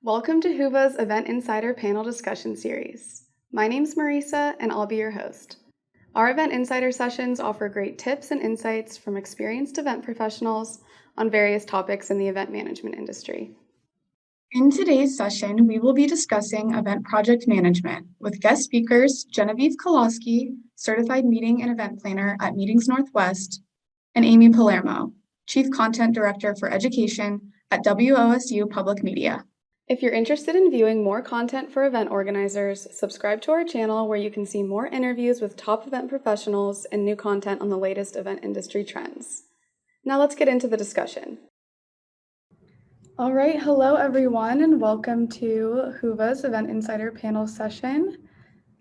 Welcome to Whova's Event Insider Panel Discussion Series. My name's Marisa, and I'll be your host. Our Event Insider sessions offer great tips and insights from experienced event professionals on various topics in the event management industry. In today's session, we will be discussing event project management with guest speakers Genevieve Kulaski, Certified Meeting and Event Planner at Meetings Northwest, and Amy Palermo, Chief Content Director for Education at WOSU Public Media. If you're interested in viewing more content for event organizers, subscribe to our channel where you can see more interviews with top event professionals and new content on the latest event industry trends. Now let's get into the discussion. All right, hello everyone, and welcome to Whova's Event Insider Panel session.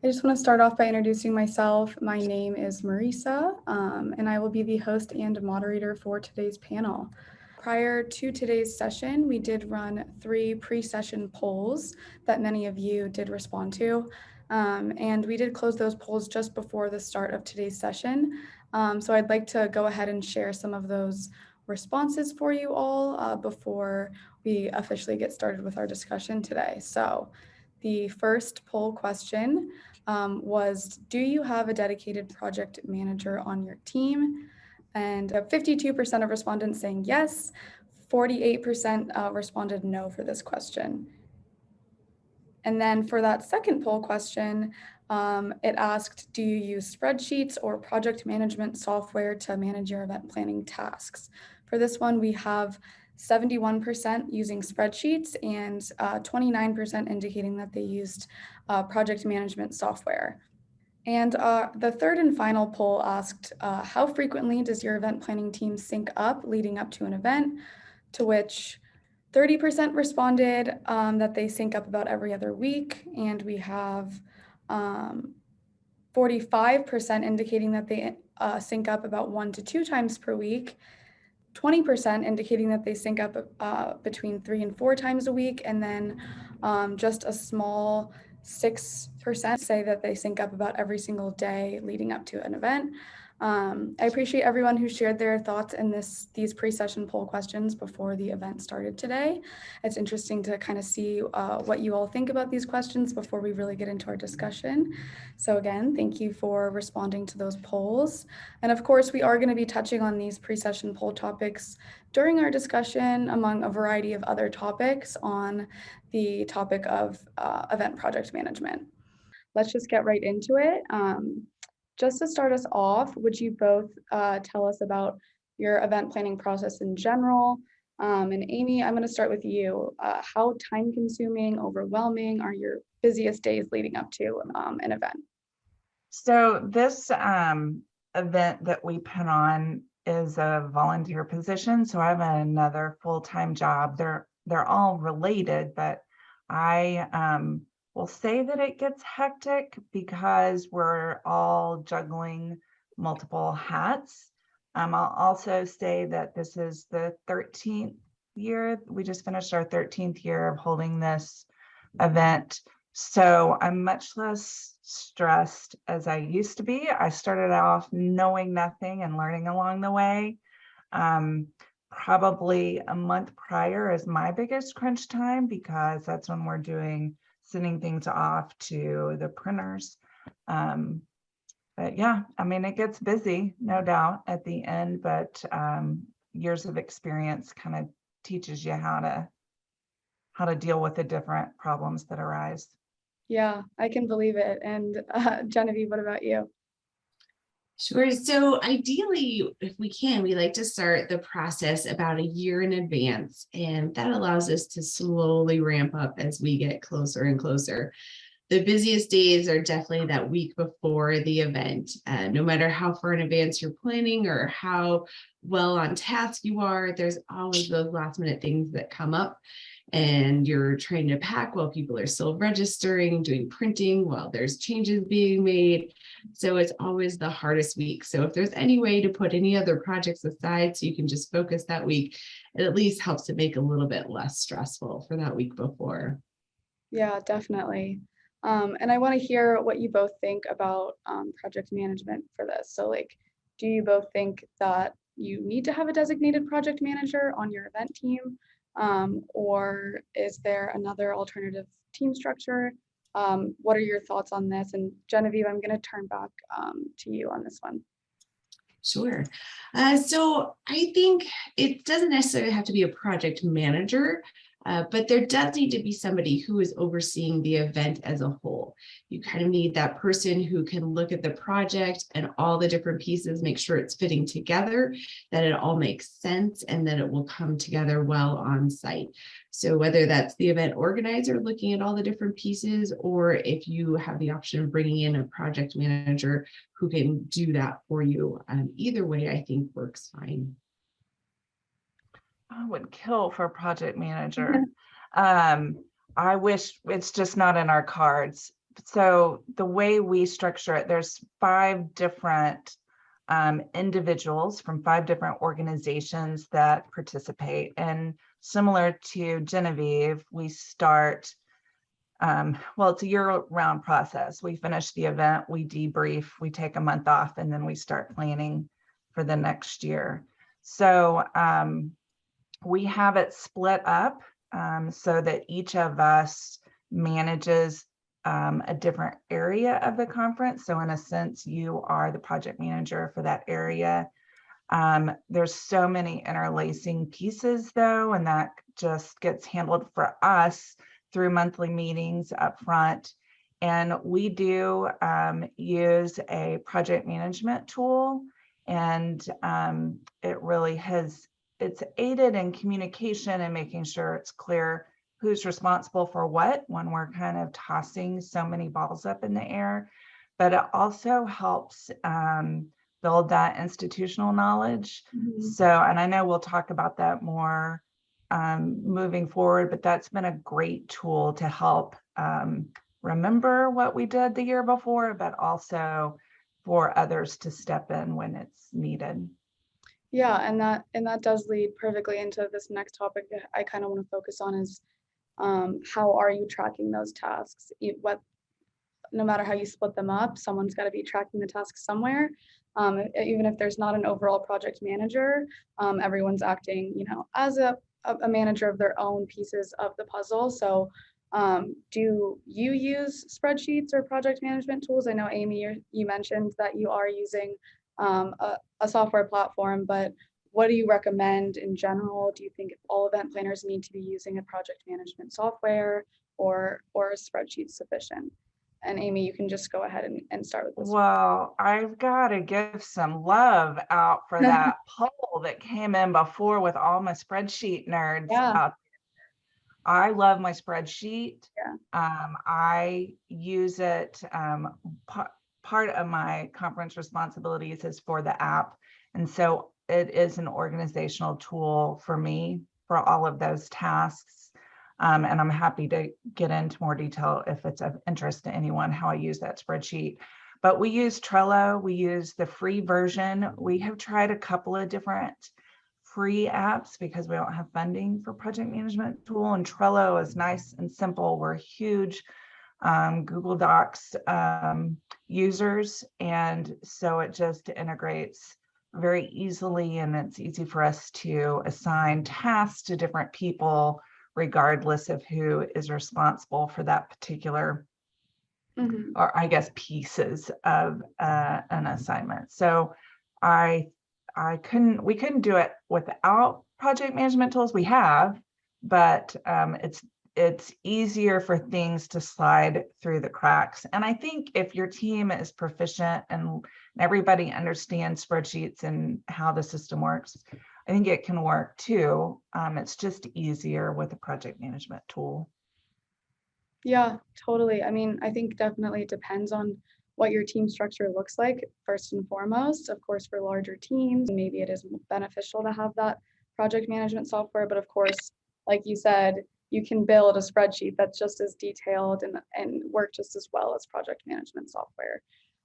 I just want to start off by introducing myself. My name is Marisa, and I will be the host and moderator for today's panel. Prior to today's session, we did run 3 pre-session polls that many of you did respond to, and we did close those polls just before the start of today's session. So I'd like to go ahead and share some of those responses for you all before we officially get started with our discussion today. So the first poll question was, do you have a dedicated project manager on your team? And 52% of respondents saying yes, 48% responded no for this question. And then for that second poll question, it asked, do you use spreadsheets or project management software to manage your event planning tasks? For this one, we have 71% using spreadsheets and 29% indicating that they used project management software. And the third and final poll asked, how frequently does your event planning team sync up leading up to an event? To which 30% responded that they sync up about every other week, and we have 45% indicating that they sync up about 1 to 2 times per week, 20% indicating that they sync up between 3 and 4 times a week, and then just a small 6% say that they sync up about every single day leading up to an event. I appreciate everyone who shared their thoughts in these pre-session poll questions before the event started today. It's interesting to kind of see what you all think about these questions before we really get into our discussion. So again, thank you for responding to those polls. And of course, we are going to be touching on these pre-session poll topics during our discussion among a variety of other topics on the topic of event project management. Let's just get right into it. Just to start us off, would you both tell us about your event planning process in general? And Amy, I'm going to start with you. How time-consuming, overwhelming are your busiest days leading up to an event? So this event that we put on is a volunteer position. So I have another full-time job. They're all related, but I will say that it gets hectic because we're all juggling multiple hats. I'll also say that this is the 13th year. We just finished our 13th year of holding this event. So I'm much less stressed as I used to be. I started off knowing nothing and learning along the way. Probably a month prior is my biggest crunch time because that's when we're sending things off to the printers. But yeah, I mean, it gets busy, no doubt at the end, but years of experience kind of teaches you how to deal with the different problems that arise. Yeah, I can believe it. And Genevieve, what about you? Sure. So ideally, if we can, we like to start the process about a year in advance, and that allows us to slowly ramp up as we get closer and closer. The busiest days are definitely that week before the event. No matter how far in advance you're planning or how well on task you are, there's always those last minute things that come up. And you're trying to pack while people are still registering, doing printing while there's changes being made. So it's always the hardest week. So if there's any way to put any other projects aside so you can just focus that week, it at least helps to make it a little bit less stressful for that week before. Yeah, definitely. And I want to hear what you both think about project management for this. So do you both think that you need to have a designated project manager on your event team? Or is there another alternative team structure? What are your thoughts on this? And Genevieve, I'm going to turn back to you on this one. Sure. So I think it doesn't necessarily have to be a project manager, but there does need to be somebody who is overseeing the event as a whole. You kind of need that person who can look at the project and all the different pieces, make sure it's fitting together, that it all makes sense, and that it will come together well on site. So whether that's the event organizer looking at all the different pieces, or if you have the option of bringing in a project manager who can do that for you, either way, I think works fine. I would kill for a project manager. I wish it's just not in our cards. So the way we structure it, there's 5 different individuals from 5 different organizations that participate. And similar to Genevieve, we start, well, it's a year-round process. We finish the event, we debrief, we take a month off, and then we start planning for the next year. So we have it split up so that each of us manages a different area of the conference. So in a sense, you are the project manager for that area. There's so many interlacing pieces though, and that just gets handled for us through monthly meetings up front. And we do use a project management tool, and it really it's aided in communication and making sure it's clear who's responsible for what when we're kind of tossing so many balls up in the air. But it also helps build that institutional knowledge. So, and I know we'll talk about that more moving forward, but that's been a great tool to help remember what we did the year before, but also for others to step in when it's needed. Yeah, and that does lead perfectly into this next topic that I kind of want to focus on is how are you tracking those tasks? No matter how you split them up, someone's got to be tracking the tasks somewhere. Even if there's not an overall project manager, everyone's acting, as a manager of their own pieces of the puzzle. So do you use spreadsheets or project management tools? I know, Amy, you mentioned that you are using a software platform, but what do you recommend in general? Do you think all event planners need to be using a project management software, or a spreadsheet sufficient? And Amy, you can just go ahead and start with this. Well, I've got to give some love out for that poll that came in before with all my spreadsheet nerds out there. I love my spreadsheet. Yeah. I use it. Part of my conference responsibilities is for the app. And so it is an organizational tool for me for all of those tasks. And I'm happy to get into more detail if it's of interest to anyone how I use that spreadsheet. But we use Trello. We use the free version. We have tried a couple of different free apps because we don't have funding for project management tool. And Trello is nice and simple. We're huge Google Docs users. And so it just integrates very easily, and it's easy for us to assign tasks to different people regardless of who is responsible for that particular, or I guess pieces of an assignment. So we couldn't do it without project management tools. We have, but it's easier for things to slide through the cracks. And I think if your team is proficient and everybody understands spreadsheets and how the system works, I think it can work too. It's just easier with a project management tool. Yeah, totally. I mean, I think definitely it depends on what your team structure looks like, first and foremost. Of course, for larger teams, maybe it is beneficial to have that project management software. But of course, like you said, you can build a spreadsheet that's just as detailed and work just as well as project management software.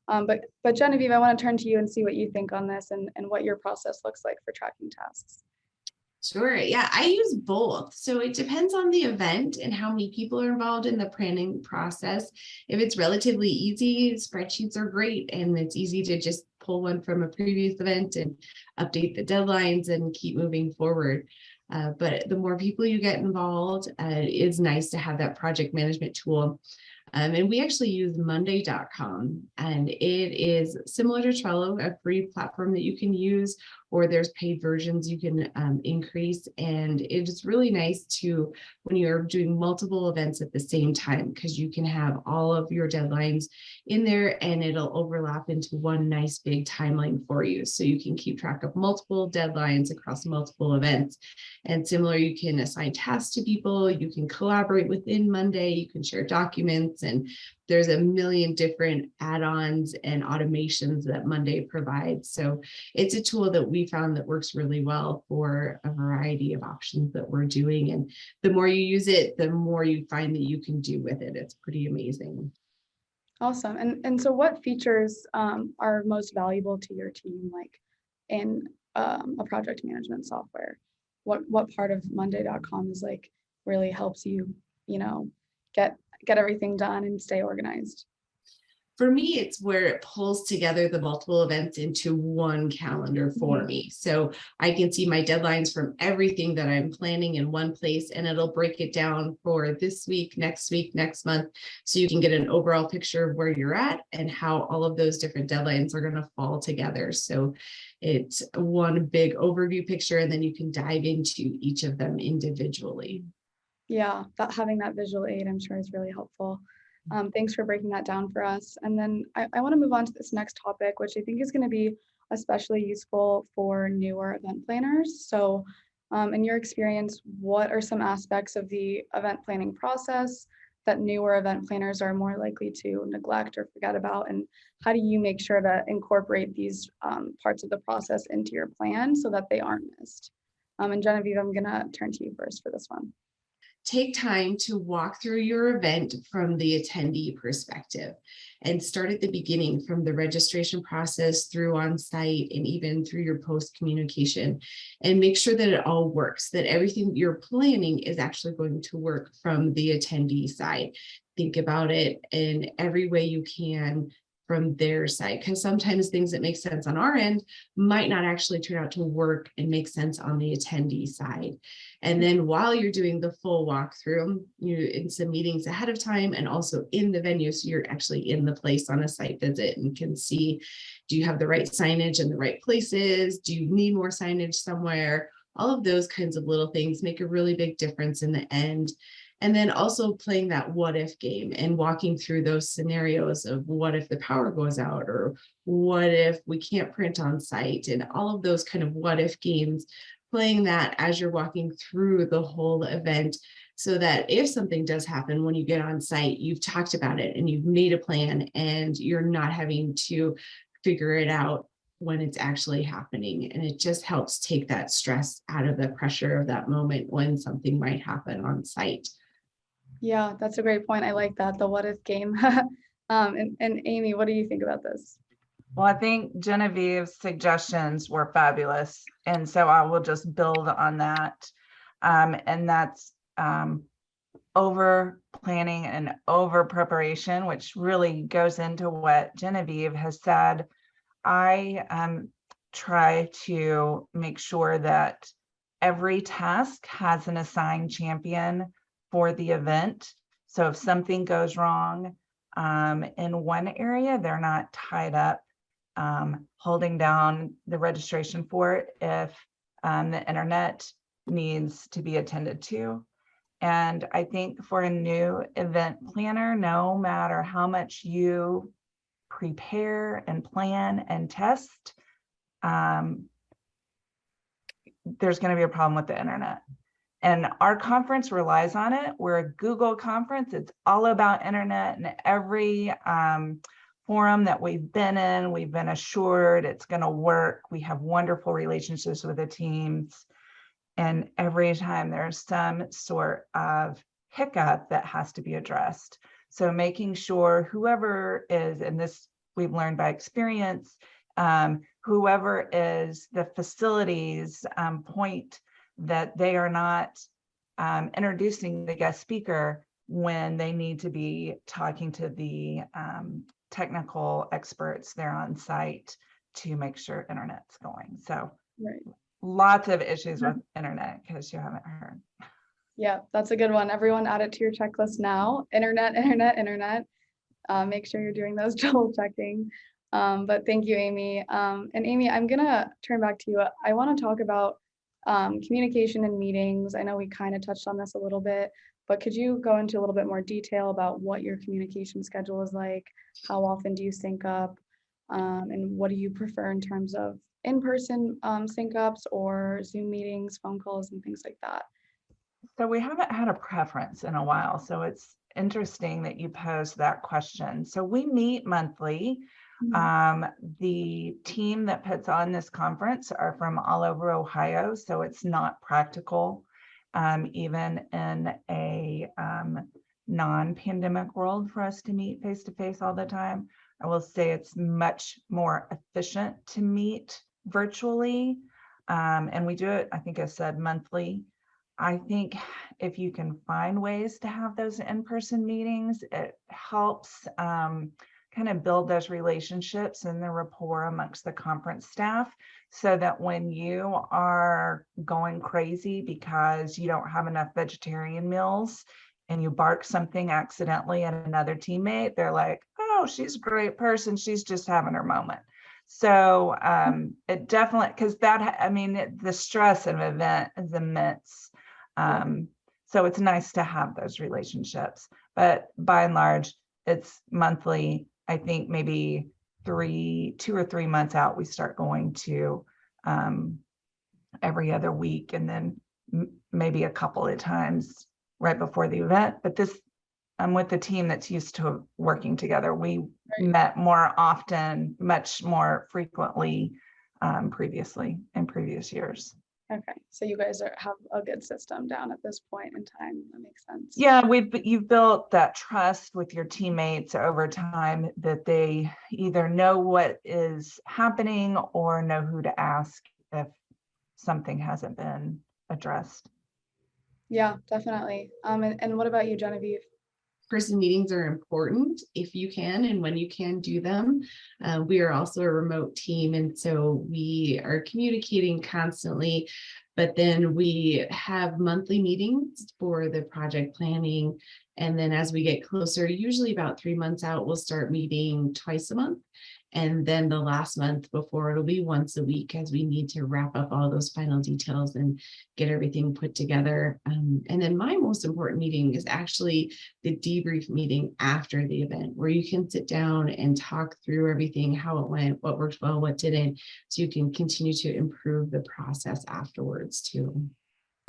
But Genevieve, I want to turn to you and see what you think on this and what your process looks like for tracking tasks. Sure. Yeah, I use both. So it depends on the event and how many people are involved in the planning process. If it's relatively easy, spreadsheets are great, and it's easy to just pull one from a previous event and update the deadlines and keep moving forward. But the more people you get involved, it's nice to have that project management tool. And we actually use Monday.com, and it is similar to Trello, a free platform that you can use, or there's paid versions you can increase. And it is really nice to, when you're doing multiple events at the same time, because you can have all of your deadlines in there and it'll overlap into one nice big timeline for you. So you can keep track of multiple deadlines across multiple events. And similar, you can assign tasks to people, you can collaborate within Monday, you can share documents, and there's a million different add-ons and automations that Monday provides. So it's a tool that we found that works really well for a variety of options that we're doing. And the more you use it, the more you find that you can do with it. It's pretty amazing. Awesome. And so what features are most valuable to your team, like in a project management software? What part of Monday.com is like really helps you, get everything done and stay organized? For me, it's where it pulls together the multiple events into one calendar for me. So I can see my deadlines from everything that I'm planning in one place, and it'll break it down for this week, next month. So you can get an overall picture of where you're at and how all of those different deadlines are going to fall together. So it's one big overview picture, and then you can dive into each of them individually. Yeah, having that visual aid, I'm sure, is really helpful. Thanks for breaking that down for us. And then I want to move on to this next topic, which I think is going to be especially useful for newer event planners. So in your experience, what are some aspects of the event planning process that newer event planners are more likely to neglect or forget about? And how do you make sure to incorporate these parts of the process into your plan so that they aren't missed? And Genevieve, I'm going to turn to you first for this one. Take time to walk through your event from the attendee perspective and start at the beginning, from the registration process through on site and even through your post communication, and make sure that it all works, that everything you're planning is actually going to work from the attendee side. Think about it in every way you can from their side, because sometimes things that make sense on our end might not actually turn out to work and make sense on the attendee side. And then while you're doing the full walkthrough, you're in some meetings ahead of time and also in the venue, so you're actually in the place on a site visit and can see, do you have the right signage in the right places? Do you need more signage somewhere? All of those kinds of little things make a really big difference in the end. And then also playing that what if game and walking through those scenarios of what if the power goes out, or what if we can't print on site, and all of those kind of what if games, playing that as you're walking through the whole event, so that if something does happen when you get on site, you've talked about it and you've made a plan and you're not having to figure it out when it's actually happening. And it just helps take that stress out of the pressure of that moment when something might happen on site. Yeah, that's a great point. I like that, the what if game. And Amy, what do you think about this? Well, I think Genevieve's suggestions were fabulous. And so I will just build on that. And that's over planning and over preparation, which really goes into what Genevieve has said. I try to make sure that every task has an assigned champion for the event. So if something goes wrong in one area, they're not tied up holding down the registration for it if the internet needs to be attended to. And I think for a new event planner, no matter how much you prepare and plan and test, there's going to be a problem with the internet. And our conference relies on it. We're a Google conference. It's all about internet, and every forum that we've been in, we've been assured it's going to work. We have wonderful relationships with the teams. And every time there's some sort of hiccup that has to be addressed. So making sure whoever is, and this we've learned by experience, whoever is the facilities point, that they are not introducing the guest speaker when they need to be talking to the technical experts there on site to make sure internet's going. So Right. lots of issues with internet, because you haven't heard. Yeah, that's a good one. Everyone add it to your checklist now. Internet, internet, internet. Make sure you're doing those double checking. But thank you, Amy. And Amy, I'm gonna turn back to you. I want to talk about communication and meetings. I know we kind of touched on this a little bit, but could you go into a little bit more detail about what your communication schedule is like? How often do you sync up? And what do you prefer in terms of in-person sync ups or Zoom meetings, phone calls, and things like that? So we haven't had a preference in a while. So it's interesting that you posed that question. So we meet monthly. The team that puts on this conference are from all over Ohio, so it's not practical, even in a non-pandemic world, for us to meet face-to-face all the time. I will say it's much more efficient to meet virtually, and we do it, I think I said, monthly. I think if you can find ways to have those in-person meetings, it helps kind of build those relationships and the rapport amongst the conference staff, so that when you are going crazy because you don't have enough vegetarian meals and you bark something accidentally at another teammate, they're like, oh, she's a great person, she's just having her moment. So it definitely, because that, I mean, the stress of an event is immense. So it's nice to have those relationships, but by and large, it's monthly. I think maybe 2 or 3 months out, we start going to every other week, and then maybe a couple of times right before the event. But this, I'm with the team that's used to working together. We met more often, much more frequently previously in previous years. Okay, so you guys have a good system down at this point in time. That makes sense. Yeah, you've built that trust with your teammates over time, that they either know what is happening or know who to ask if something hasn't been addressed. Yeah, definitely. And what about you, Genevieve? In-person meetings are important if you can and when you can do them. We are also a remote team, and so we are communicating constantly, but then we have monthly meetings for the project planning. And then as we get closer, usually about 3 months out, we'll start meeting twice a month. And then the last month before, it'll be once a week, as we need to wrap up all those final details and get everything put together. And then my most important meeting is actually the debrief meeting after the event, where you can sit down and talk through everything, how it went, what worked well, what didn't, so you can continue to improve the process afterwards too.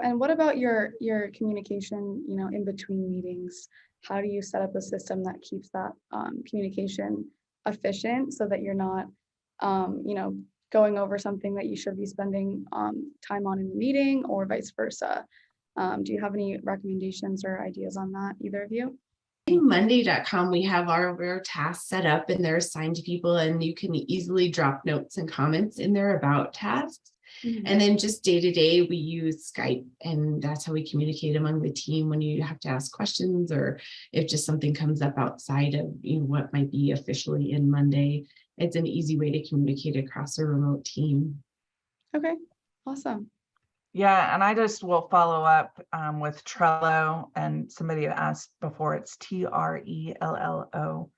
And what about your communication, in between meetings? How do you set up a system that keeps that communication efficient, so that you're not, going over something that you should be spending time on in the meeting, or vice versa? Do you have any recommendations or ideas on that, either of you? Monday.com, we have our tasks set up and they're assigned to people, and you can easily drop notes and comments in there about tasks. And then just day to day, we use Skype, and that's how we communicate among the team when you have to ask questions, or if just something comes up outside of what might be officially in Monday. It's an easy way to communicate across a remote team. Okay, awesome. Yeah, and I just will follow up with Trello, and somebody asked before, it's Trello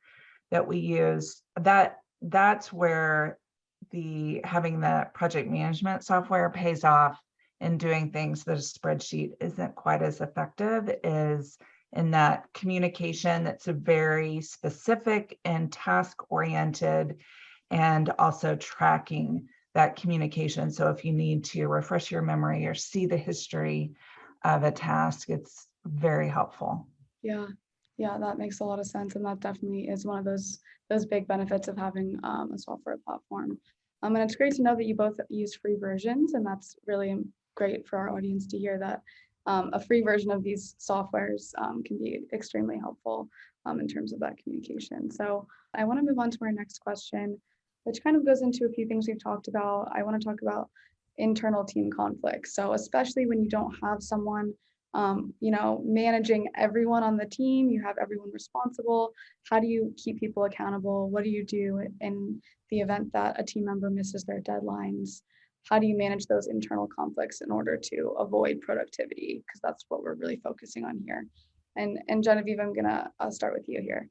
that we use. That's where having the project management software pays off in doing things that a spreadsheet isn't quite as effective, is in that communication that's a very specific and task oriented, and also tracking that communication. So if you need to refresh your memory or see the history of a task, it's very helpful. Yeah, that makes a lot of sense, and that definitely is one of those big benefits of having a software platform. And it's great to know that you both use free versions, and that's really great for our audience to hear that a free version of these softwares can be extremely helpful in terms of that communication. So I want to move on to our next question, which kind of goes into a few things we've talked about. I want to talk about internal team conflicts. So especially when you don't have someone managing everyone on the team, you have everyone responsible. How do you keep people accountable? What do you do in the event that a team member misses their deadlines? how do you manage those internal conflicts in order to avoid productivity? Because that's what we're really focusing on here. And Genevieve, I'm gonna start with you here.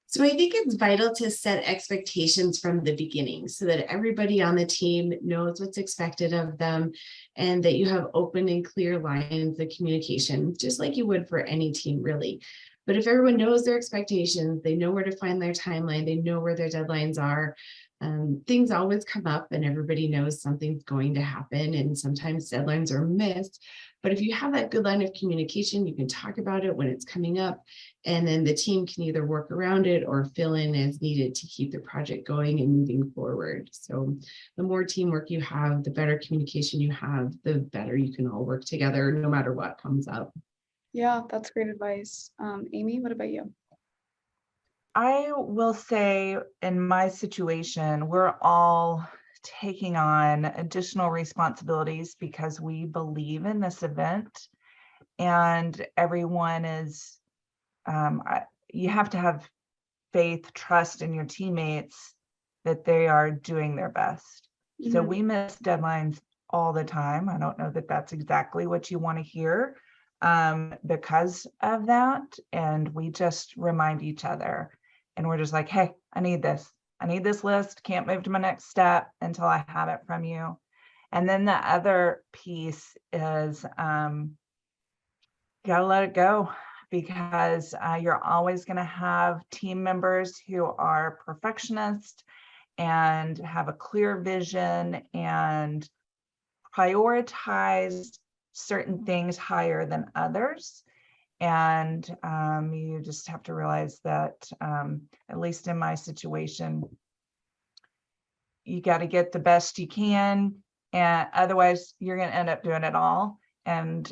So I think it's vital to set expectations from the beginning so that everybody on the team knows what's expected of them and that you have open and clear lines of communication, just like you would for any team, really. But if everyone knows their expectations, they know where to find their timeline, they know where their deadlines are, things always come up and everybody knows something's going to happen, and sometimes deadlines are missed. But if you have that good line of communication, you can talk about it when it's coming up, and then the team can either work around it or fill in as needed to keep the project going and moving forward. So the more teamwork you have, the better communication you have, the better you can all work together no matter what comes up. Yeah, that's great advice. Amy, what about you? I will say in my situation, we're all taking on additional responsibilities because we believe in this event, and everyone is, you have to have faith, trust in your teammates that they are doing their best. So Mhm. we miss deadlines all the time. I don't know that that's exactly what you want to hear because of that. And we just remind each other. And we're just like, hey, I need this. I need this list. Can't move to my next step until I have it from you. And then the other piece is you gotta let it go, because you're always going to have team members who are perfectionists and have a clear vision and prioritize certain things higher than others. And you just have to realize that, at least in my situation, you got to get the best you can, and otherwise you're going to end up doing it all. And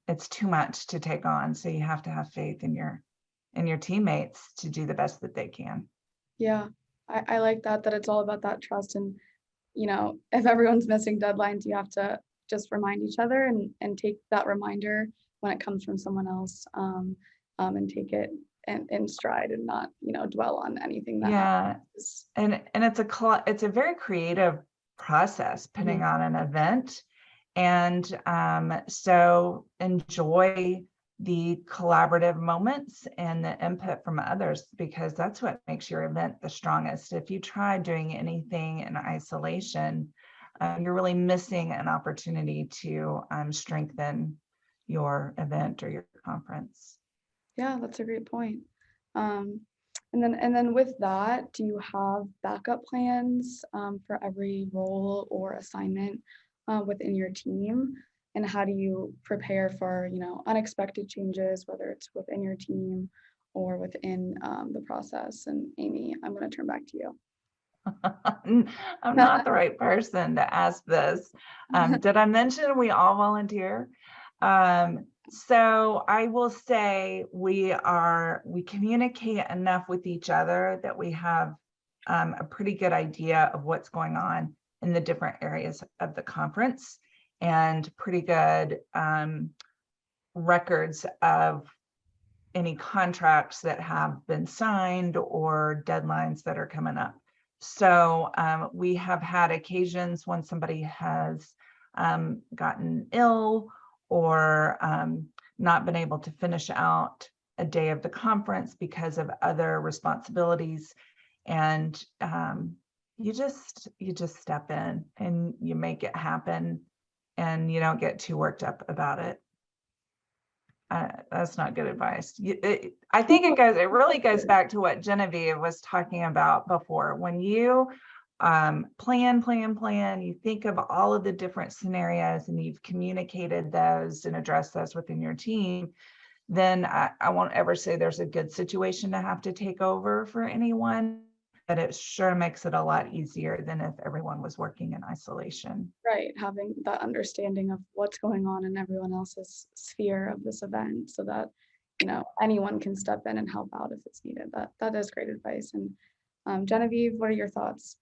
it's too much to take on. So you have to have faith in your teammates to do the best that they can. Yeah, I like that it's all about that trust. And if everyone's missing deadlines, you have to just remind each other and take that reminder when it comes from someone else, and take it in stride and not dwell on anything that Yeah, happens. and it's a very creative process putting on an event, and so enjoy the collaborative moments and the input from others, because that's what makes your event the strongest. If you try doing anything in isolation, you're really missing an opportunity to strengthen your event or your conference. Yeah, that's a great point. Um, and then with that, do you have backup plans for every role or assignment within your team? And how do you prepare for unexpected changes, whether it's within your team or within the process? And Amy, I'm going to turn back to you. I'm not the right person to ask this. Did I mention we all volunteer? So I will say we communicate enough with each other that we have a pretty good idea of what's going on in the different areas of the conference, and pretty good records of any contracts that have been signed or deadlines that are coming up. So we have had occasions when somebody has gotten ill or not been able to finish out a day of the conference because of other responsibilities. And you just step in and you make it happen, and you don't get too worked up about it. That's not good advice. I think it really goes back to what Genevieve was talking about before. When you plan, you think of all of the different scenarios and you've communicated those and addressed those within your team, then I won't ever say there's a good situation to have to take over for anyone, but it sure makes it a lot easier than if everyone was working in isolation. Right, having that understanding of what's going on in everyone else's sphere of this event, so that anyone can step in and help out if it's needed. That is great advice. And Genevieve, what are your thoughts?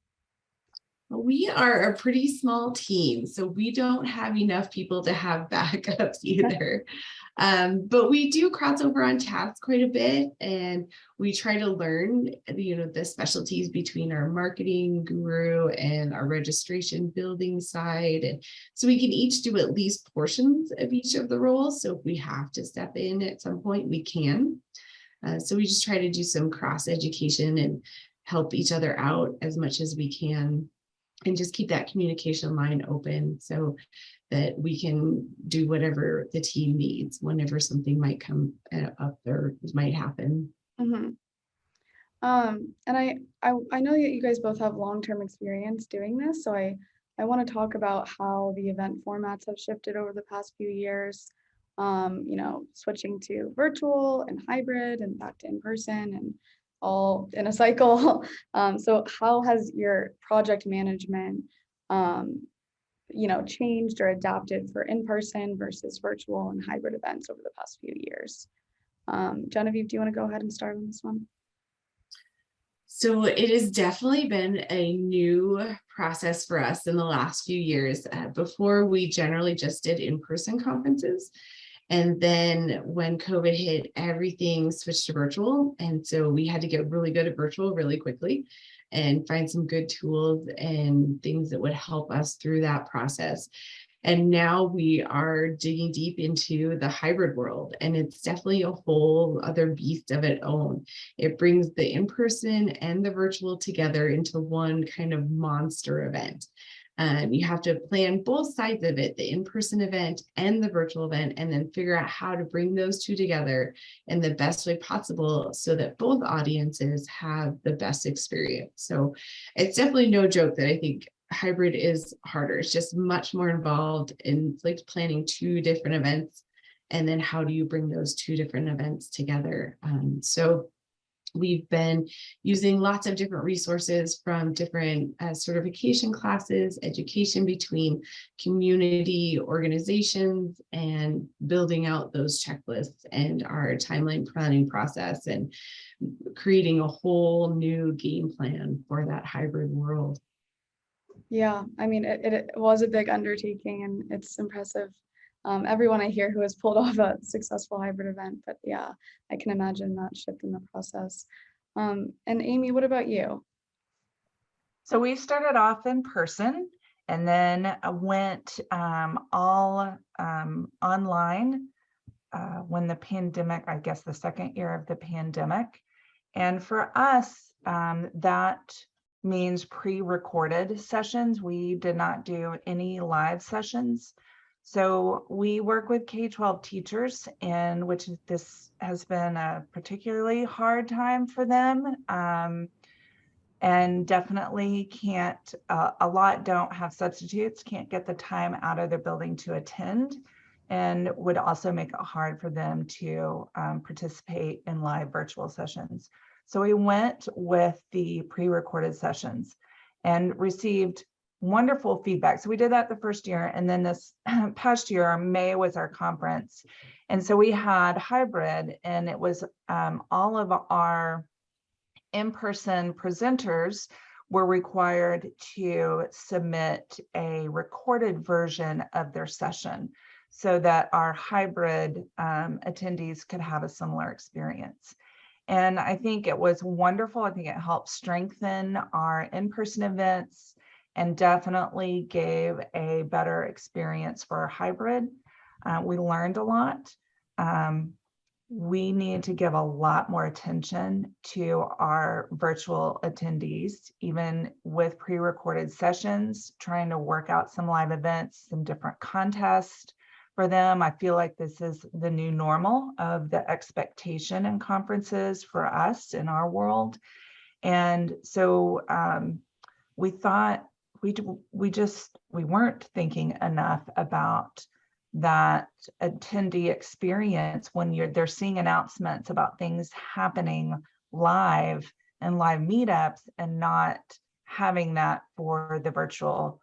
We are a pretty small team, so we don't have enough people to have backups either. But we do cross over on tasks quite a bit, and we try to learn, the specialties between our marketing guru and our registration building side. And so we can each do at least portions of each of the roles. So if we have to step in at some point, we can. So we just try to do some cross education and help each other out as much as we can, and just keep that communication line open so that we can do whatever the team needs whenever something might come up or might happen. Mm-hmm. And I know that you guys both have long-term experience doing this, so I want to talk about how the event formats have shifted over the past few years. Switching to virtual and hybrid and back to in-person and all in a cycle. So how has your project management, changed or adapted for in-person versus virtual and hybrid events over the past few years? Genevieve, do you want to go ahead and start on this one? So it has definitely been a new process for us in the last few years. Before, we generally just did in-person conferences. And then when COVID hit, everything switched to virtual. And so we had to get really good at virtual really quickly and find some good tools and things that would help us through that process. And now we are digging deep into the hybrid world, and it's definitely a whole other beast of its own. It brings the in-person and the virtual together into one kind of monster event. You have to plan both sides of it, the in-person event and the virtual event, and then figure out how to bring those two together in the best way possible so that both audiences have the best experience. So it's definitely no joke that I think hybrid is harder. It's just much more involved in like planning two different events, and then how do you bring those two different events together. So we've been using lots of different resources from different certification classes, education between community organizations, and building out those checklists and our timeline planning process, and creating a whole new game plan for that hybrid world. Yeah, I mean, it was a big undertaking, and it's impressive. Everyone I hear who has pulled off a successful hybrid event, but yeah, I can imagine that shift in the process. And Amy, what about you? So we started off in person and then went all online when the pandemic, I guess the second year of the pandemic. And for us, that means pre-recorded sessions. We did not do any live sessions. So we work with K-12 teachers, in which this has been a particularly hard time for them. And definitely can't, a lot don't have substitutes, can't get the time out of their building to attend, and would also make it hard for them to participate in live virtual sessions. So we went with the pre-recorded sessions and received wonderful feedback. So we did that the first year, and then this past year, May was our conference. And so we had hybrid, and it was all of our in-person presenters were required to submit a recorded version of their session so that our hybrid attendees could have a similar experience. And I think it was wonderful. I think it helped strengthen our in-person events and definitely gave a better experience for our hybrid. We learned a lot. We need to give a lot more attention to our virtual attendees, even with pre-recorded sessions, trying to work out some live events, some different contests for them. I feel like this is the new normal of the expectation in conferences for us in our world. And so we thought we weren't thinking enough about that attendee experience when they're seeing announcements about things happening live and live meetups, and not having that for the virtual.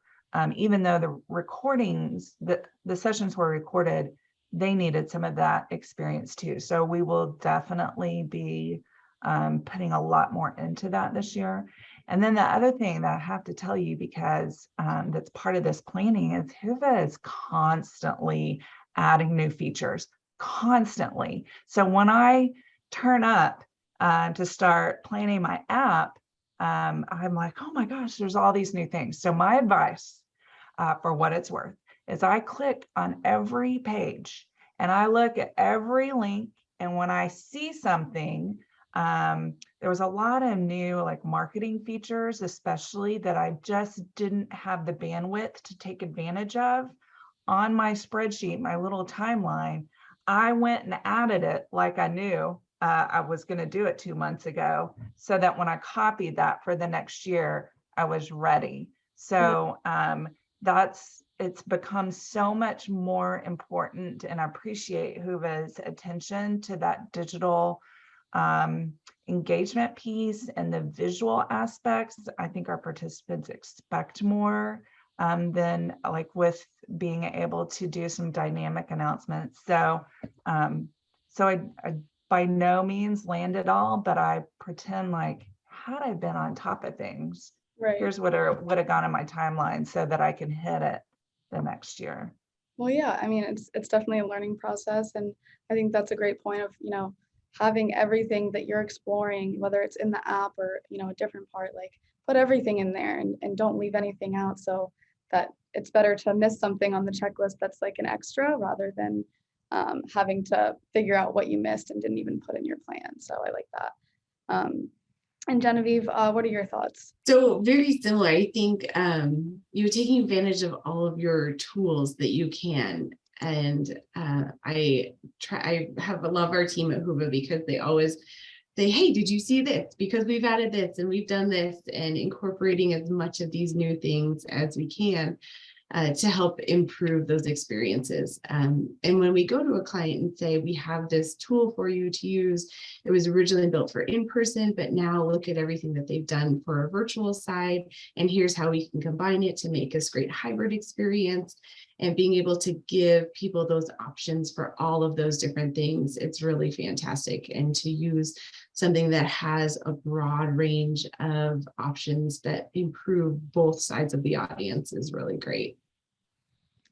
Even though the recordings, the sessions were recorded, they needed some of that experience too. So we will definitely be putting a lot more into that this year. And then the other thing that I have to tell you, because that's part of this planning, is Huva is constantly adding new features, constantly. So when I turn up to start planning my app, I'm like, oh my gosh, there's all these new things. So my advice, for what it's worth, is I click on every page and I look at every link. And when I see something, there was a lot of new like marketing features, especially that I just didn't have the bandwidth to take advantage of on my spreadsheet, my little timeline. I went and added it like I knew I was going to do it 2 months ago, so that when I copied that for the next year, I was ready. So it's become so much more important, and I appreciate Huva's attention to that digital engagement piece and the visual aspects. I think our participants expect more than like with being able to do some dynamic announcements. So I by no means land it all, but I pretend like, had I been on top of things, Right. here's what would have gone in my timeline so that I can hit it the next year. Well, yeah, I mean, it's definitely a learning process, and I think that's a great point of, having everything that you're exploring, whether it's in the app or, a different part, like put everything in there and don't leave anything out, so that it's better to miss something on the checklist that's like an extra rather than having to figure out what you missed and didn't even put in your plan. So I like that. And Genevieve, what are your thoughts? So very similar. I think you're taking advantage of all of your tools that you can. And I love our team at Huva, because they always say, hey, did you see this? Because we've added this and we've done this, and incorporating as much of these new things as we can to help improve those experiences. And when we go to a client and say, we have this tool for you to use, it was originally built for in-person, but now look at everything that they've done for a virtual side, and here's how we can combine it to make this great hybrid experience. And being able to give people those options for all of those different things, it's really fantastic. And to use something that has a broad range of options that improve both sides of the audience is really great.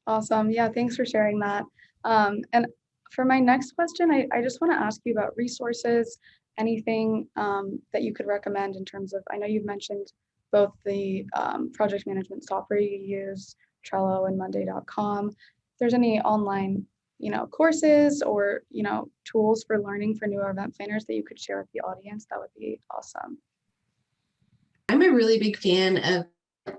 Awesome. Yeah, thanks for sharing that. And for my next question, I just want to ask you about resources, anything that you could recommend in terms of, I know you've mentioned both the project management software you use, Trello and Monday.com. If there's any online, courses or, tools for learning for newer event planners that you could share with the audience, that would be awesome. I'm a really big fan of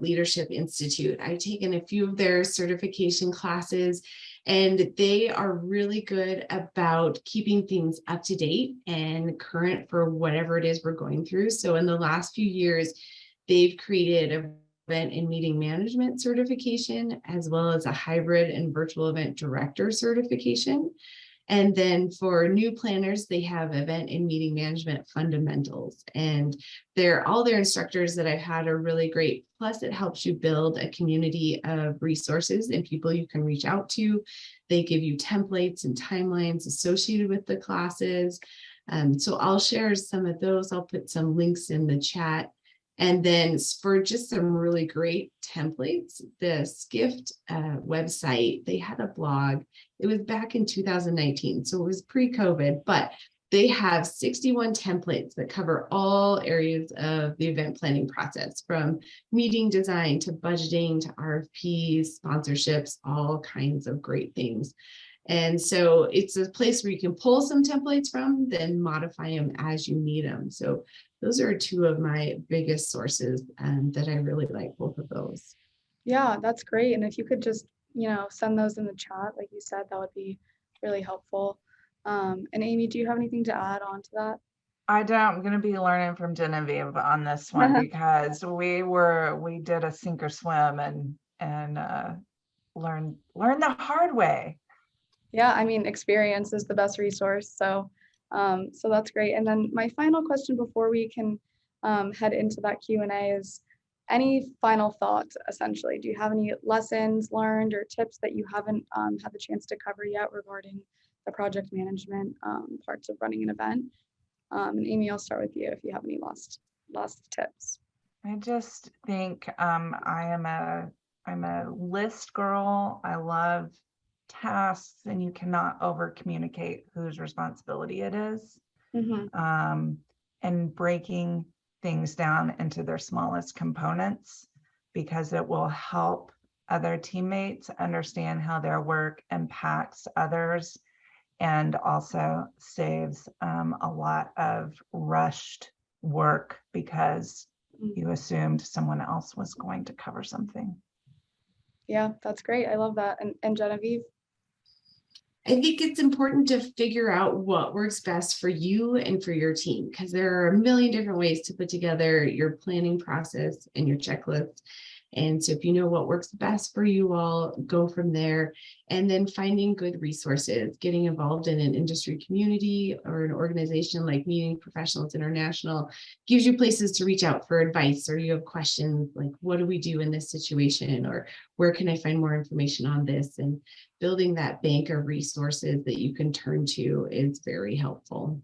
Leadership Institute. I've taken a few of their certification classes, and they are really good about keeping things up to date and current for whatever it is we're going through. So in the last few years, they've created a event and meeting management certification, as well as a hybrid and virtual event director certification. And then for new planners, they have event and meeting management fundamentals, and all their instructors that I've had are really great. Plus, it helps you build a community of resources and people you can reach out to. They give you templates and timelines associated with the classes. So I'll share some of those. I'll put some links in the chat. And then for just some really great templates, the Skift website, they had a blog. It was back in 2019, so it was pre-COVID, but they have 61 templates that cover all areas of the event planning process, from meeting design to budgeting to RFPs, sponsorships, all kinds of great things. And so it's a place where you can pull some templates from, then modify them as you need them. So those are two of my biggest sources, that I really like, both of those. Yeah, that's great. And if you could just, send those in the chat, like you said, that would be really helpful. And Amy, do you have anything to add on to that? I don't. I'm going to be learning from Genevieve on this one, because we did a sink or swim and learn the hard way. Yeah, I mean, experience is the best resource. So that's great. And then my final question before we can head into that Q&A is, any final thoughts, essentially? Do you have any lessons learned or tips that you haven't had the chance to cover yet regarding the project management parts of running an event? And Amy, I'll start with you if you have any last tips. I just think I'm a list girl. I love tasks, and you cannot over communicate whose responsibility it is. And breaking things down into their smallest components, because it will help other teammates understand how their work impacts others, and also saves a lot of rushed work because you assumed someone else was going to cover something. Yeah, that's great. I love that. And Genevieve? I think it's important to figure out what works best for you and for your team, because there are a million different ways to put together your planning process and your checklist. And so if you know what works best for you all, go from there. And then finding good resources, getting involved in an industry community or an organization like Meeting Professionals International gives you places to reach out for advice, or you have questions like, what do we do in this situation? Or where can I find more information on this? And building that bank of resources that you can turn to is very helpful.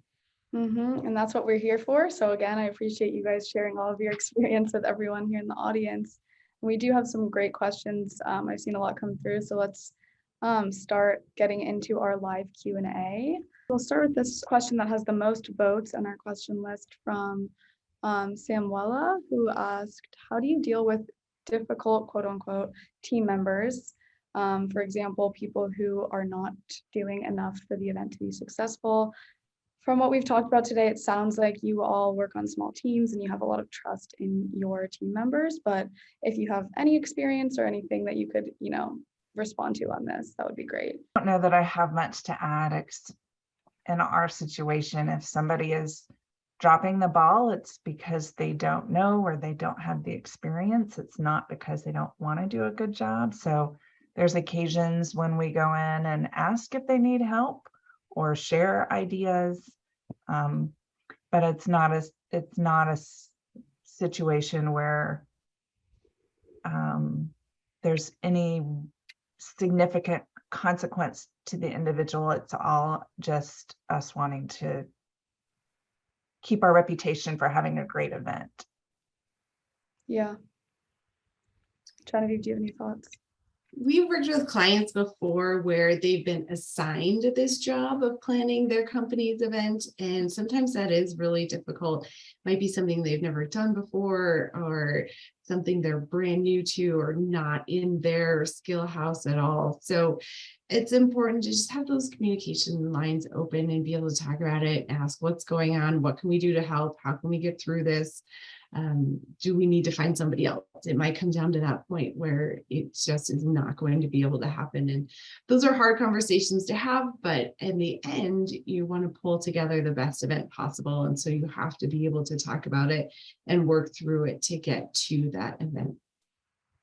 And that's what we're here for. So again, I appreciate you guys sharing all of your experience with everyone here in the audience. We do have some great questions. I've seen a lot come through. So let's start getting into our live Q&A. We'll start with this question that has the most votes on our question list from Samuela, who asked, how do you deal with difficult, quote unquote, team members? For example, people who are not doing enough for the event to be successful. From what we've talked about today, it sounds like you all work on small teams and you have a lot of trust in your team members. But if you have any experience or anything that you could, respond to on this, that would be great. I don't know that I have much to add. In our situation, if somebody is dropping the ball, it's because they don't know or they don't have the experience. It's not because they don't want to do a good job. So there's occasions when we go in and ask if they need help or share ideas, but it's not a situation where there's any significant consequence to the individual. It's all just us wanting to keep our reputation for having a great event. Yeah. Genevieve, do you have any thoughts? We've worked with clients before where they've been assigned this job of planning their company's event, and sometimes that is really difficult. Might be something they've never done before, or something they're brand new to, or not in their skill house at all. So it's important to just have those communication lines open and be able to talk about it, ask what's going on, what can we do to help, how can we get through this? Do we need to find somebody else? It might come down to that point where it just is not going to be able to happen. And those are hard conversations to have, but in the end, you want to pull together the best event possible. And so you have to be able to talk about it and work through it to get to that event.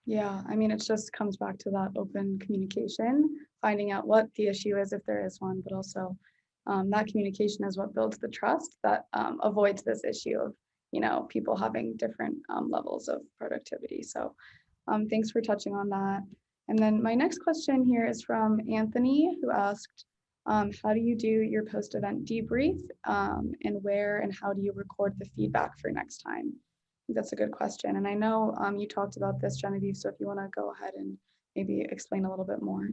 Yeah, I mean, it just comes back to that open communication, finding out what the issue is if there is one, but also that communication is what builds the trust that avoids this issue of people having different levels of productivity. So thanks for touching on that. And then my next question here is from Anthony, who asked, how do you do your post-event debrief, and where and how do you record the feedback for next time? I think that's a good question. And I know you talked about this, Genevieve, so if you want to go ahead and maybe explain a little bit more.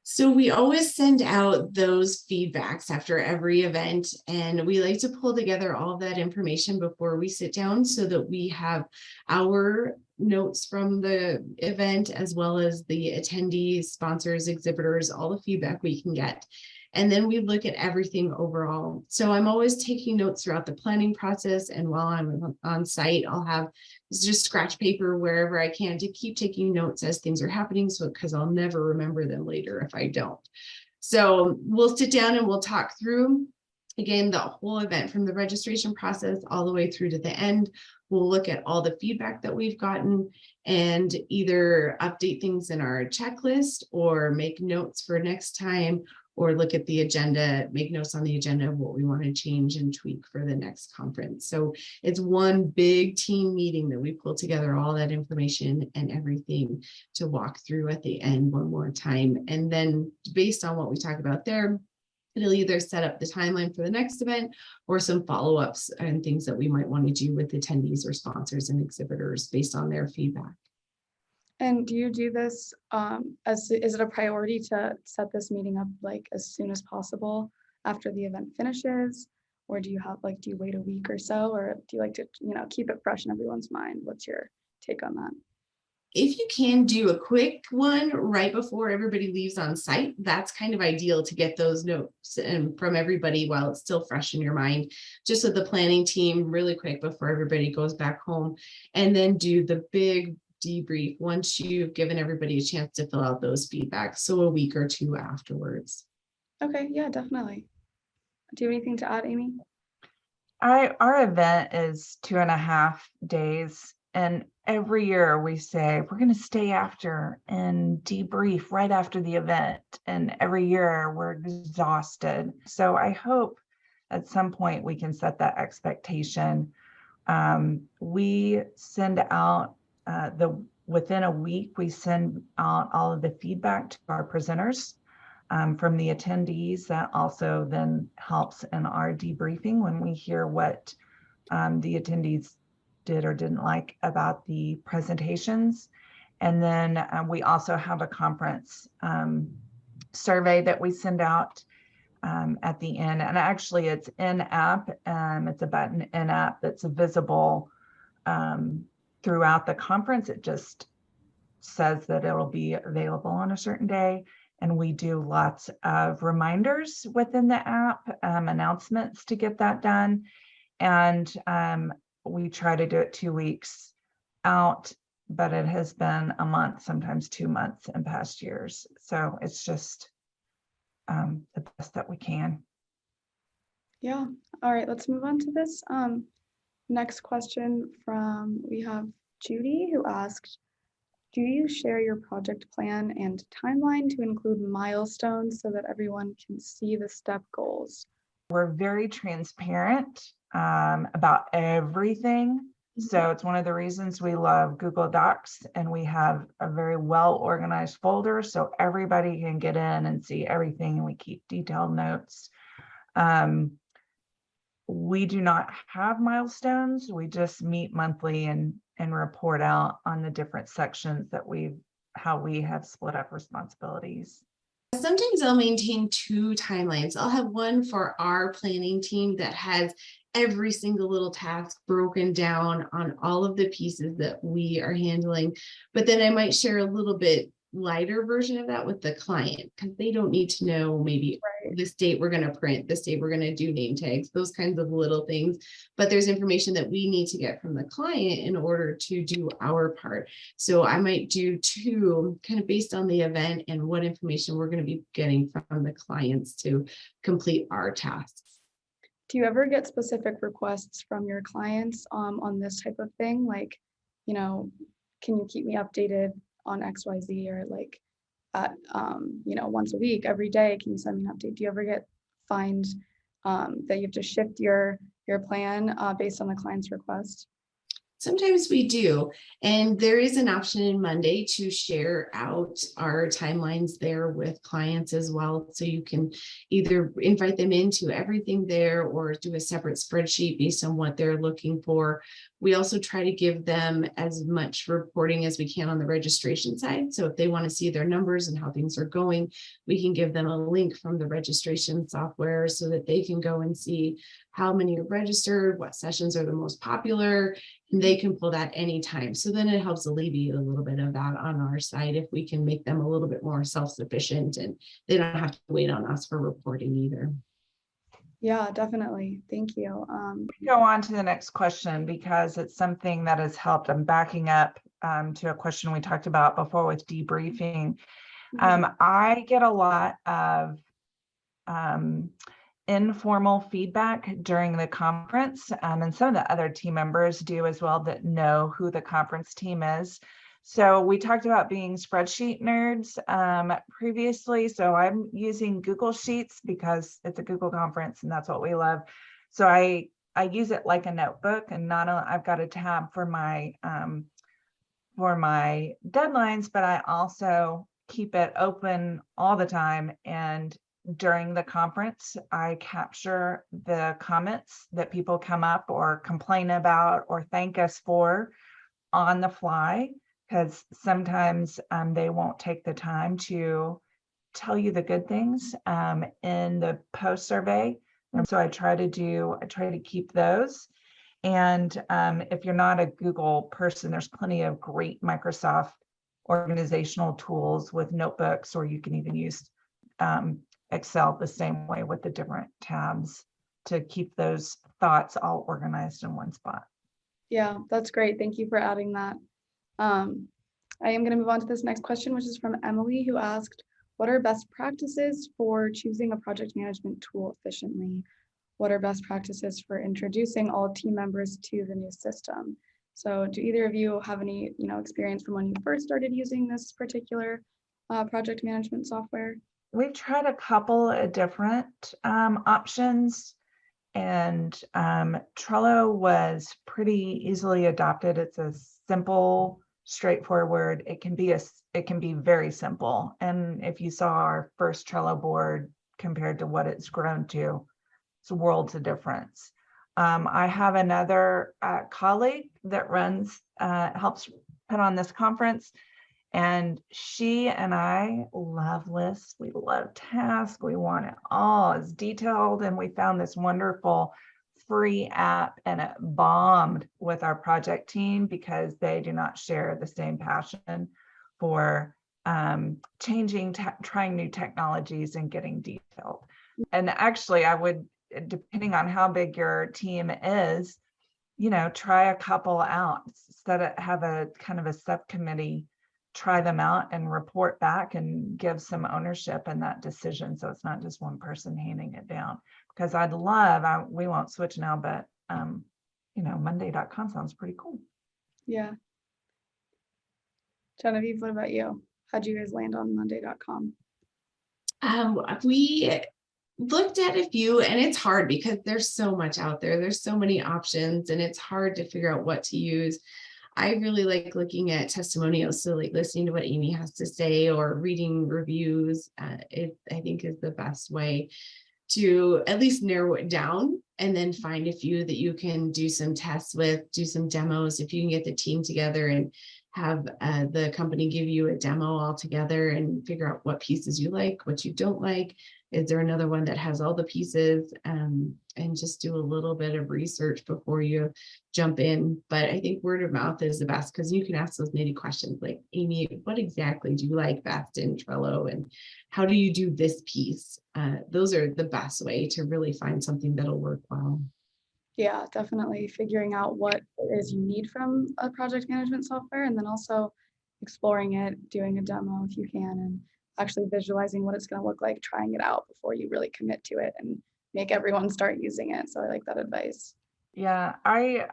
So we always send out those feedbacks after every event, and we like to pull together all of that information before we sit down so that we have our notes from the event, as well as the attendees, sponsors, exhibitors, all the feedback we can get. And then we look at everything overall. So I'm always taking notes throughout the planning process. And while I'm on site, I'll have just scratch paper wherever I can to keep taking notes as things are happening. So, because I'll never remember them later if I don't. So we'll sit down and we'll talk through, again, the whole event from the registration process all the way through to the end. We'll look at all the feedback that we've gotten and either update things in our checklist or make notes for next time, or look at the agenda, make notes on the agenda of what we want to change and tweak for the next conference. So it's one big team meeting that we pull together all that information and everything to walk through at the end one more time. And then based on what we talk about there, It'll either set up the timeline for the next event or some follow-ups and things that we might want to do with attendees or sponsors and exhibitors based on their feedback. And do you do this is it a priority to set this meeting up like as soon as possible after the event finishes? Or do you wait a week or so, or do you like to, keep it fresh in everyone's mind? What's your take on that? If you can do a quick one right before everybody leaves on site, that's kind of ideal to get those notes and from everybody while it's still fresh in your mind, just so the planning team really quick before everybody goes back home, and then do the big debrief once you've given everybody a chance to fill out those feedbacks. So a week or two afterwards. Okay, yeah, definitely. Do you have anything to add, Amy? Our event is 2.5 days, and every year we say we're going to stay after and debrief right after the event, and every year we're exhausted. So I hope at some point we can set that expectation. We send out within a week, we send out all of the feedback to our presenters from the attendees. That also then helps in our debriefing when we hear what the attendees did or didn't like about the presentations. And then we also have a conference survey that we send out at the end. And actually it's in-app. It's a button in-app that's visible throughout the conference. It just says that it'll be available on a certain day. And we do lots of reminders within the app, announcements to get that done. And we try to do it 2 weeks out, but it has been a month, sometimes 2 months in past years. So it's just the best that we can. Yeah. All right, let's move on to this. Next question we have Judy, who asked, do you share your project plan and timeline to include milestones so that everyone can see the step goals? We're very transparent about everything. So it's one of the reasons we love Google Docs, and we have a very well organized folder so everybody can get in and see everything, and we keep detailed notes. We do not have milestones. We just meet monthly and report out on the different sections that how we have split up responsibilities. Sometimes I'll maintain 2 timelines. I'll have one for our planning team that has every single little task broken down on all of the pieces that we are handling. But then I might share a little bit lighter version of that with the client, because they don't need to know maybe this date we're going to print, this date we're going to do name tags, those kinds of little things. But there's information that we need to get from the client in order to do our part. So I might do 2 kind of based on the event and what information we're going to be getting from the clients to complete our tasks. Do you ever get specific requests from your clients on this type of thing? Like, can you keep me updated on XYZ, or like at once a week, every day, can you send me an update? Do you ever find that you have to shift your plan based on the client's request? Sometimes we do, and there is an option in Monday to share out our timelines there with clients as well. So you can either invite them into everything there or do a separate spreadsheet based on what they're looking for. We also try to give them as much reporting as we can on the registration side. So if they want to see their numbers and how things are going, we can give them a link from the registration software so that they can go and see how many are registered, what sessions are the most popular, and they can pull that anytime. So then it helps alleviate a little bit of that on our side if we can make them a little bit more self-sufficient and they don't have to wait on us for reporting either. Yeah, definitely. Thank you. Go on to the next question because it's something that has helped. I'm backing up to a question we talked about before with debriefing. I get a lot of informal feedback during the conference, and some of the other team members do as well that know who the conference team is. So we talked about being spreadsheet nerds previously. So I'm using Google Sheets because it's a Google conference and that's what we love. So I use it like a notebook, and not only I've got a tab for my deadlines, but I also keep it open all the time. And during the conference, I capture the comments that people come up or complain about or thank us for on the fly, because sometimes they won't take the time to tell you the good things in the post survey. And so I try to keep those. And if you're not a Google person, there's plenty of great Microsoft organizational tools with notebooks, or you can even use Excel the same way with the different tabs to keep those thoughts all organized in one spot. Yeah, that's great. Thank you for adding that. I am going to move on to this next question, which is from Emily, who asked, what are best practices for choosing a project management tool efficiently? What are best practices for introducing all team members to the new system? So do either of you have any, experience from when you first started using this particular project management software? We've tried a couple of different options, and Trello was pretty easily adopted. It's a simple, straightforward. It can be very simple. And if you saw our first Trello board compared to what it's grown to, it's worlds of difference. I have another colleague that helps put on this conference, and she and I love lists. We love tasks. We want it all as detailed. And we found this wonderful free app, and it bombed with our project team because they do not share the same passion for trying new technologies and getting detailed. And actually, I would, depending on how big your team is, try a couple out, have a kind of a subcommittee, try them out and report back and give some ownership in that decision. So it's not just one person handing it down, because we won't switch now, but Monday.com sounds pretty cool. Yeah. Genevieve, what about you? How'd you guys land on Monday.com? We looked at a few, and it's hard because there's so much out there. There's so many options, and it's hard to figure out what to use. I really like looking at testimonials, so like listening to what Amy has to say or reading reviews. I think is the best way to at least narrow it down, and then find a few that you can do some tests with, do some demos. If you can get the team together and have the company give you a demo all together and figure out what pieces you like, what you don't like. Is there another one that has all the pieces? And just do a little bit of research before you jump in. But I think word of mouth is the best, because you can ask those nitty questions like, Amy, what exactly do you like best in Trello? And how do you do this piece? Those are the best way to really find something that'll work well. Yeah, definitely figuring out what it is you need from a project management software, and then also exploring it, doing a demo if you can, and actually visualizing what it's going to look like, trying it out before you really commit to it and make everyone start using it. So I like that advice. Yeah, I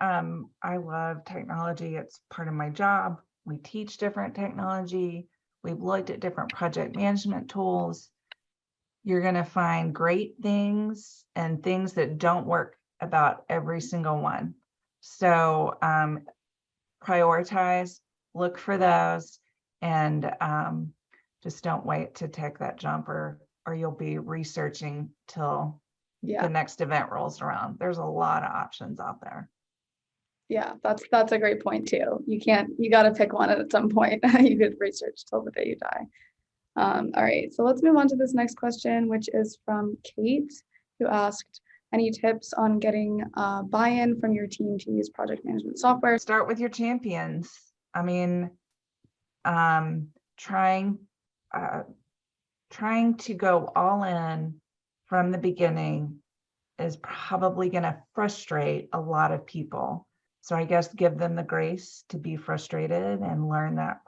love technology. It's part of my job. We teach different technology. We've looked at different project management tools. You're going to find great things and things that don't work about every single one. So prioritize, look for those, and just don't wait to take that jump, or you'll be researching till the next event rolls around. There's a lot of options out there. Yeah, that's a great point too. You got to pick one at some point. You could research till the day you die. All right, so let's move on to this next question, which is from Kate, who asked, any tips on getting buy-in from your team to use project management software? Start with your champions. I mean, trying to go all in from the beginning is probably going to frustrate a lot of people. So I guess give them the grace to be frustrated and learn that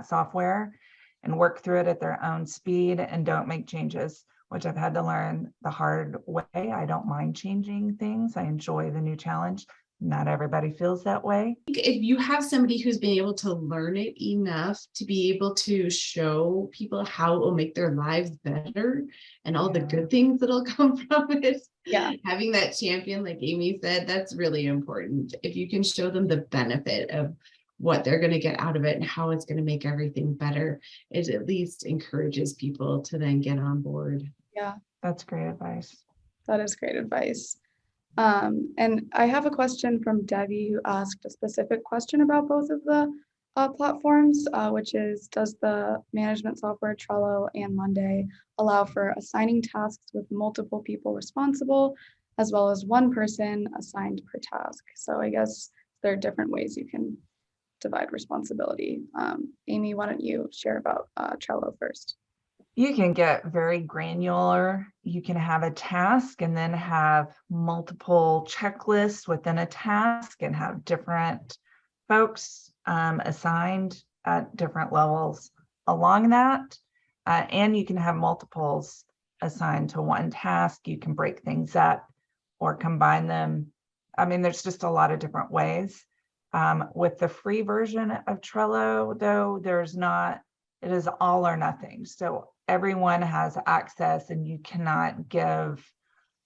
software and work through it at their own speed, and don't make changes, which I've had to learn the hard way. I don't mind changing things. I enjoy the new challenge. Not everybody feels that way. If you have somebody who's been able to learn it enough to be able to show people how it will make their lives better and all the good things that'll come from it. Yeah. Having that champion, like Amy said, that's really important. If you can show them the benefit of what they're going to get out of it and how it's going to make everything better, it at least encourages people to then get on board. Yeah, That's great advice. that is great advice. And I have a question from Debbie who asked a specific question about both of the platforms, which is, does the management software Trello and Monday allow for assigning tasks with multiple people responsible, as well as one person assigned per task? So I guess there are different ways you can divide responsibility. Amy, why don't you share about Trello first? You can get very granular. You can have a task and then have multiple checklists within a task and have different folks assigned at different levels along that. And you can have multiples assigned to one task. You can break things up or combine them. I mean, there's just a lot of different ways. With the free version of Trello, though, it is all or nothing. So everyone has access, and you cannot give,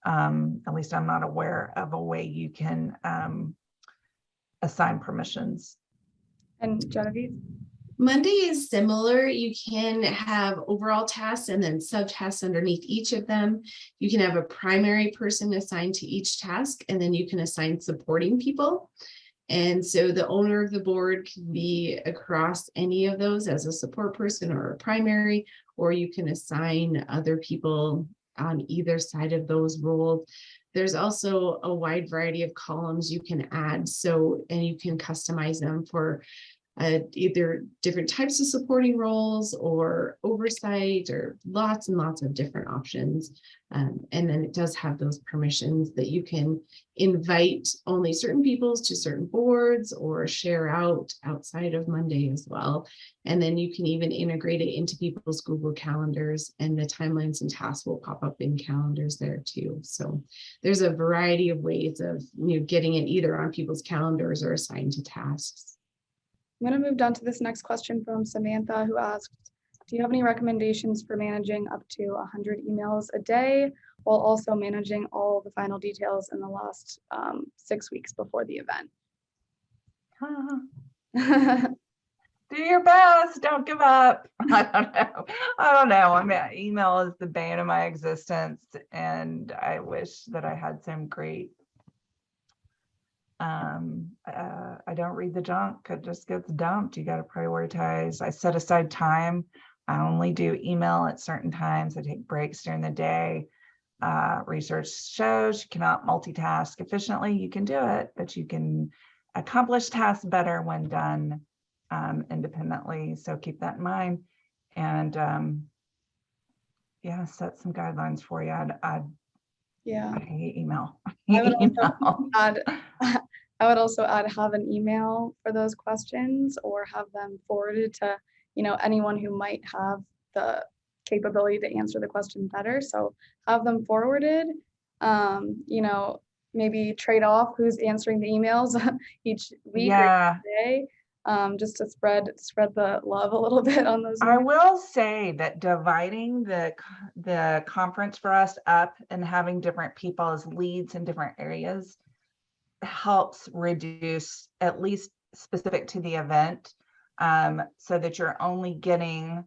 at least I'm not aware of a way you can assign permissions. And Genevieve? Monday is similar. You can have overall tasks and then subtasks underneath each of them. You can have a primary person assigned to each task, and then you can assign supporting people. And so the owner of the board can be across any of those as a support person or a primary, or you can assign other people on either side of those roles. There's also a wide variety of columns you can add, and you can customize them for either different types of supporting roles or oversight, or lots and lots of different options. And then it does have those permissions that you can invite only certain peoples to certain boards or share outside of Monday as well. And then you can even integrate it into people's Google calendars, and the timelines and tasks will pop up in calendars there too. So there's a variety of ways of getting it either on people's calendars or assigned to tasks. I'm going to move down to this next question from Samantha, who asked, do you have any recommendations for managing up to 100 emails a day while also managing all the final details in the last 6 weeks before the event? Do your best. Don't give up. I don't know. I mean, email is the bane of my existence, and I wish that I had some great I don't read the junk. It just gets dumped. You got to prioritize. I set aside time. I only do email at certain times. I take breaks during the day. Research shows you cannot multitask efficiently. You can do it, but you can accomplish tasks better when done independently. So keep that in mind. And yeah, set some guidelines for you. I hate email. I would also add have an email for those questions, or have them forwarded to anyone who might have the capability to answer the question better. So have them forwarded. Maybe trade off who's answering the emails each week or each day, just to spread the love a little bit on those emails. I will say that dividing the conference for us up and having different people as leads in different areas helps reduce, at least specific to the event, so that you're only getting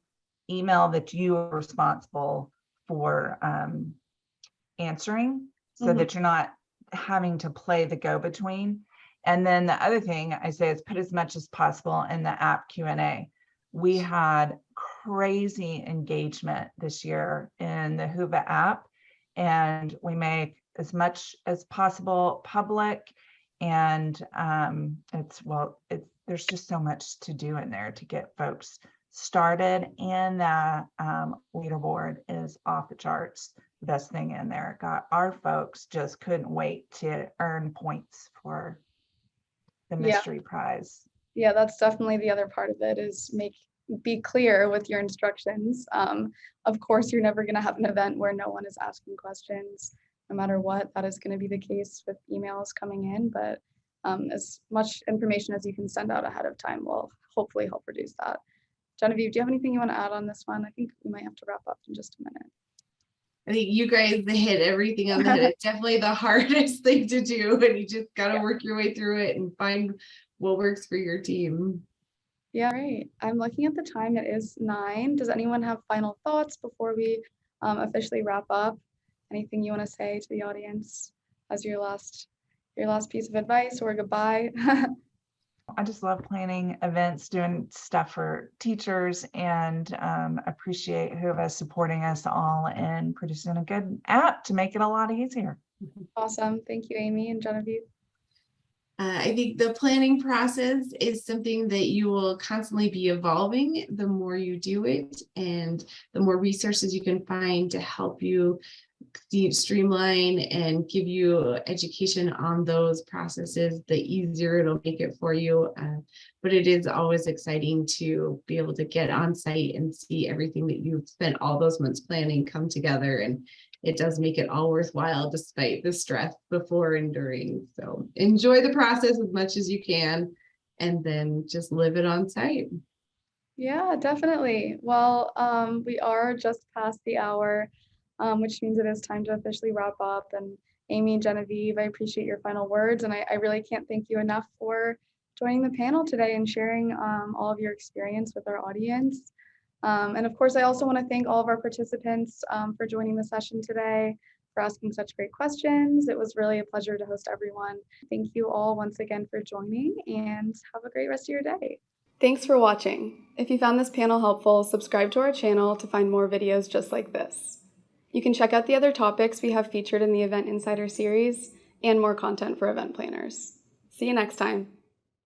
email that you are responsible for answering, so that you're not having to play the go-between. And then the other thing I say is put as much as possible in the app Q&A. We had crazy engagement this year in the Whova app, and we make as much as possible public. And there's just so much to do in there to get folks started. And the leaderboard is off the charts. The best thing in there. Our folks just couldn't wait to earn points for the mystery prize. Yeah, that's definitely the other part of it, is be clear with your instructions. Of course, you're never going to have an event where no one is asking questions. No matter what, that is going to be the case with emails coming in, but as much information as you can send out ahead of time will hopefully help reduce that. Genevieve, do you have anything you want to add on this one? I think we might have to wrap up in just a minute. I think you guys hit everything on the head. It's definitely the hardest thing to do, and you just got to work your way through it and find what works for your team. Yeah, great. I'm looking at the time. It is 9. Does anyone have final thoughts before we officially wrap up? Anything you want to say to the audience as your last piece of advice or goodbye? I just love planning events, doing stuff for teachers, and appreciate whoever's supporting us all and producing a good app to make it a lot easier. Awesome. Thank you, Amy and Genevieve. I think the planning process is something that you will constantly be evolving the more you do it, and the more resources you can find to help you streamline and give you education on those processes, the easier it'll make it for you. But it is always exciting to be able to get on site and see everything that you've spent all those months planning come together, and it does make it all worthwhile despite the stress before and during. So enjoy the process as much as you can, and then just live it on site. Yeah, definitely. Well, we are just past the hour, which means it is time to officially wrap up. And Amy and Genevieve, I appreciate your final words, and I really can't thank you enough for joining the panel today and sharing all of your experience with our audience. And of course, I also want to thank all of our participants for joining the session today, for asking such great questions. It was really a pleasure to host everyone. Thank you all once again for joining, and have a great rest of your day. Thanks for watching. If you found this panel helpful, subscribe to our channel to find more videos just like this. You can check out the other topics we have featured in the Event Insider series and more content for event planners. See you next time.